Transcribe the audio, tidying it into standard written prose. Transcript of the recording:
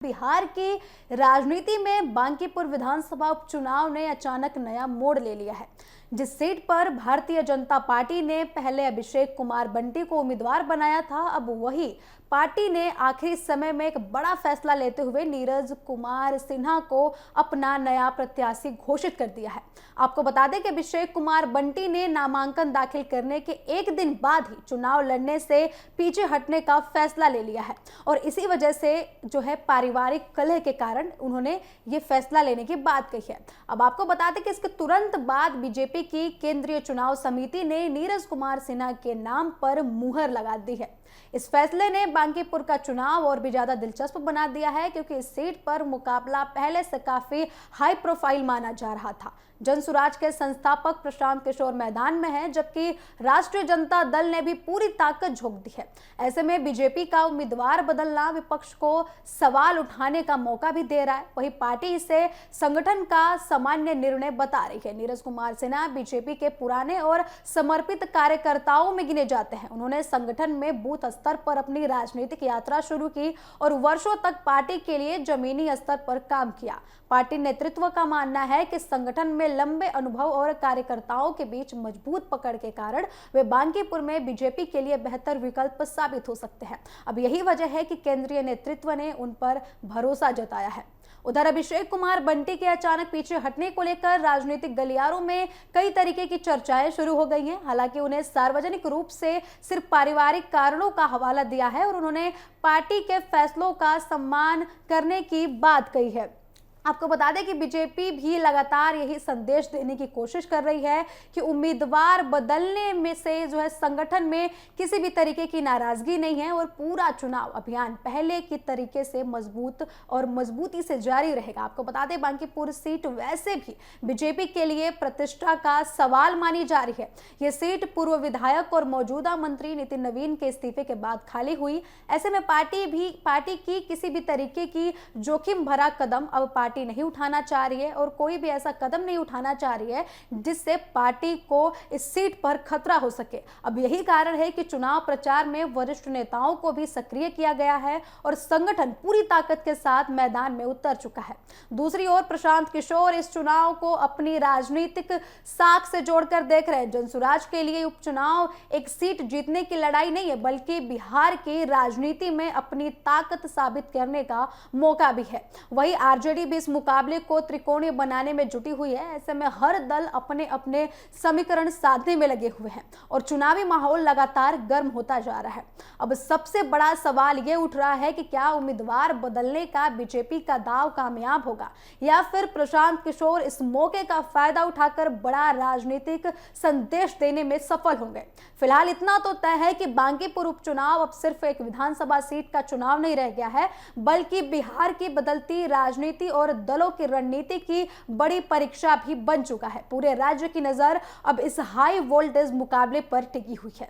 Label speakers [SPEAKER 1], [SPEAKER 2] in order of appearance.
[SPEAKER 1] बिहार की राजनीति में बांकीपुर विधानसभा उपचुनाव ने अचानक नया मोड़ ले लिया है। जिस सीट पर भारतीय जनता पार्टी ने पहले अभिषेक कुमार बंटी को उम्मीदवार बनाया था, अब वही पार्टी ने आखिरी समय में एक बड़ा फैसला लेते हुए नीरज कुमार सिन्हा को अपना नया प्रत्याशी घोषित कर दिया है। आपको बता दें कि अभिषेक कुमार बंटी ने नामांकन दाखिल करने के एक दिन बाद ही चुनाव लड़ने से पीछे हटने का फैसला ले लिया है और इसी वजह से जो है पारिवारिक कलह के कारण उन्होंने ये फैसला लेने की बात कही है। अब आपको बता दें कि इसके तुरंत बाद बीजेपी की केंद्रीय चुनाव समिति ने नीरज कुमार सिन्हा के नाम पर मुहर लगा दी है। इस फैसले ने बांकीपुर का चुनाव और भी ज्यादा दिलचस्प बना दिया है, क्योंकि इस सीट पर मुकाबला पहले से काफी हाई प्रोफाइल माना जा रहा था। जनसुराज के संस्थापक प्रशांत किशोर मैदान में है, जबकि राष्ट्रीय जनता दल ने भी पूरी ताकत झोंक दी है। ऐसे में बीजेपी का उम्मीदवार बदलना विपक्ष को सवाल उठाने का मौका भी दे रहा है। वहीं पार्टी इसे संगठन का सामान्य निर्णय बता रही है। नीरज कुमार सिन्हा बीजेपी के पुराने और समर्पित कार्यकर्ताओं में गिने जाते हैं। उन्होंने संगठन में बूथ स्तर पर अपनी राजनीतिक यात्रा शुरू की और वर्षों तक पार्टी के लिए जमीनी स्तर पर काम किया। पार्टी नेतृत्व का मानना है कि संगठन में लंबे अनुभव और कार्यकर्ताओं के बीच मजबूत पकड़ के कारण वे बांकीपुर में बीजेपी के लिए बेहतर विकल्प साबित हो सकते हैं। अब यही वजह है कि केंद्रीय नेतृत्व ने उन पर भरोसा जताया है। उधर अभिषेक कुमार बंटी के अचानक पीछे हटने को लेकर राजनीतिक गलियारों में कई तरीके की चर्चाएं शुरू हो गई हैं। हालांकि उन्हें सार्वजनिक रूप से सिर्फ पारिवारिक कारणों का हवाला दिया है और उन्होंने पार्टी के फैसलों का सम्मान करने की बात कही है। आपको बता दें कि बीजेपी भी लगातार यही संदेश देने की कोशिश कर रही है कि उम्मीदवार बदलने में से जो है संगठन में किसी भी तरीके की नाराजगी नहीं है और पूरा चुनाव अभियान पहले की तरीके से मजबूती से जारी रहेगा। आपको बता दें बांकीपुर सीट वैसे भी बीजेपी के लिए प्रतिष्ठा का सवाल मानी जा रही है। ये सीट पूर्व विधायक और मौजूदा मंत्री नितिन नवीन के इस्तीफे के बाद खाली हुई। ऐसे में पार्टी की किसी भी तरीके की जोखिम भरा कदम अब पार्टी नहीं उठाना चाह रही है और कोई भी ऐसा कदम नहीं उठाना चाह रही है जिससे पार्टी को इस सीट पर खतरा हो सके। अब यही कारण है कि चुनाव प्रचार में वरिष्ठ नेताओं को भी सक्रिय किया गया है और संगठन पूरी ताकत के साथ मैदान में उतर चुका है। दूसरी ओर प्रशांत किशोर इस चुनाव को अपनी राजनीतिक साख से जोड़कर देख रहे हैं। जनसुराज के लिए उपचुनाव एक सीट जीतने की लड़ाई नहीं है, बल्कि बिहार की राजनीति में अपनी ताकत साबित करने का मौका भी है। वही आरजेडी भी इस मुकाबले को त्रिकोणीय बनाने में जुटी हुई है। ऐसे में हर दल अपने अपने समीकरण साधने में लगे हुए हैं और चुनावी माहौल लगातार गर्म होता जा रहा है। अब सबसे बड़ा सवाल यह उठ रहा है कि क्या उम्मीदवार बदलने का बीजेपी का दांव कामयाब होगा या फिर प्रशांत किशोर इस मौके का फायदा उठाकर बड़ा राजनीतिक संदेश देने में सफल होंगे। फिलहाल इतना तो तय है कि बांकीपुर उपचुनाव अब सिर्फ एक विधानसभा सीट का चुनाव नहीं रह गया है, बल्कि बिहार की बदलती राजनीति और दलों की रणनीति की बड़ी परीक्षा भी बन चुका है। पूरे राज्य की नजर अब इस हाई वोल्टेज मुकाबले पर टिकी हुई है।